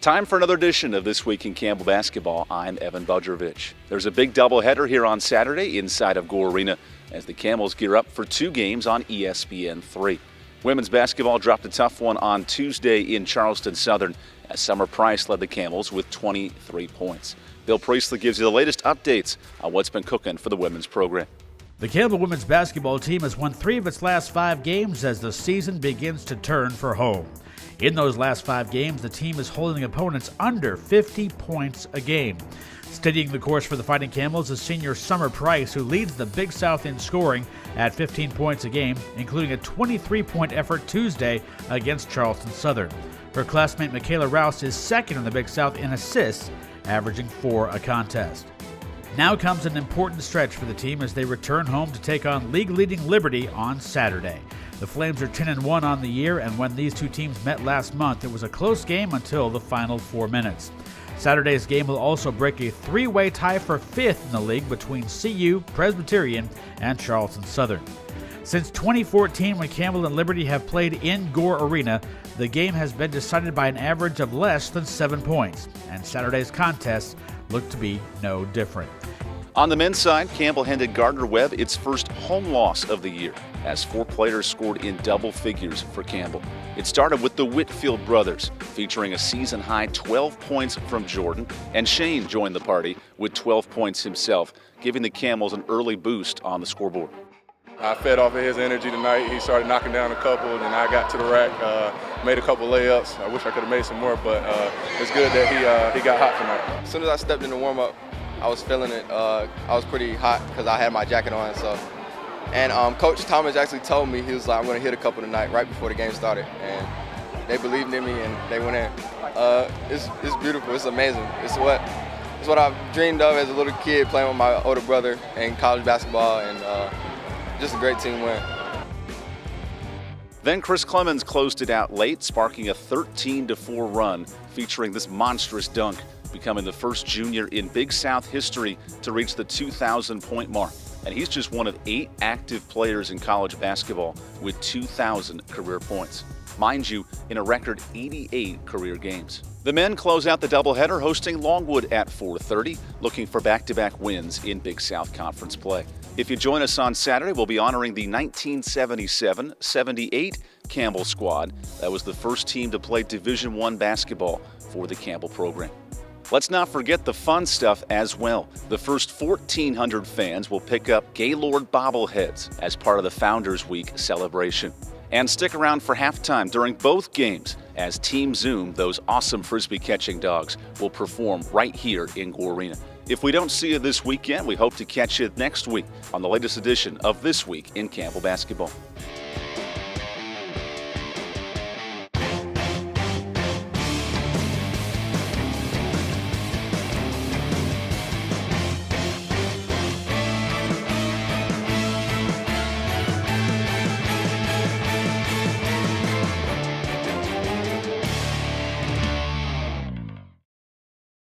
Time for another edition of This Week in Campbell Basketball. I'm Evan Budrovich. There's a big doubleheader here on Saturday inside of Gore Arena as the Camels gear up for two games on ESPN3. Women's basketball dropped a tough one on Tuesday in Charleston Southern as Summer Price led the Camels with 23 points. Bill Priestley gives you the latest updates on what's been cooking for the women's program. The Campbell women's basketball team has won 3 of its last 5 games as the season begins to turn for home. In those last 5 games, the team is holding opponents under 50 points a game. Steadying the course for the Fighting Camels is senior Summer Price, who leads the Big South in scoring at 15 points a game, including a 23-point effort Tuesday against Charleston Southern. Her classmate Michaela Rouse is second in the Big South in assists, averaging 4 a contest. Now comes an important stretch for the team as they return home to take on league-leading Liberty on Saturday. The Flames are 10-1 on the year, and when these two teams met last month, it was a close game until the final 4 minutes. Saturday's game will also break a 3-way tie for 5th in the league between CU, Presbyterian, and Charleston Southern. Since 2014, when Campbell and Liberty have played in Gore Arena, the game has been decided by an average of less than 7 points, and Saturday's contests look to be no different. On the men's side, Campbell handed Gardner-Webb its first home loss of the year as 4 players scored in double figures for Campbell. It started with the Whitfield brothers, featuring a season-high 12 points from Jordan, and Shane joined the party with 12 points himself, giving the Camels an early boost on the scoreboard. I fed off of his energy tonight. He started knocking down a couple, and I got to the rack, made a couple layups. I wish I could have made some more, but it's good that he got hot tonight. As soon as I stepped in the warm-up, I was feeling it. I was pretty hot because I had my jacket on. And Coach Thomas actually told me, he was like, I'm going to hit a couple tonight right before the game started. And they believed in me, and they went in. It's beautiful. It's amazing. It's what I've dreamed of as a little kid, playing with my older brother in college basketball, and just a great team win. Then Chris Clemens closed it out late, sparking a 13-4 run featuring this monstrous dunk, becoming the first junior in Big South history to reach the 2,000-point mark. And he's just one of 8 active players in college basketball with 2,000 career points. Mind you, in a record 88 career games. The men close out the doubleheader hosting Longwood at 4:30, looking for back-to-back wins in Big South Conference play. If you join us on Saturday, we'll be honoring the 1977-78 Campbell squad. That was the first team to play Division I basketball for the Campbell program. Let's not forget the fun stuff as well. The first 1,400 fans will pick up Gaylord bobbleheads as part of the Founders Week celebration. And stick around for halftime during both games as Team Zoom, those awesome frisbee catching dogs, will perform right here in Gore Arena. If we don't see you this weekend, we hope to catch you next week on the latest edition of This Week in Campbell Basketball.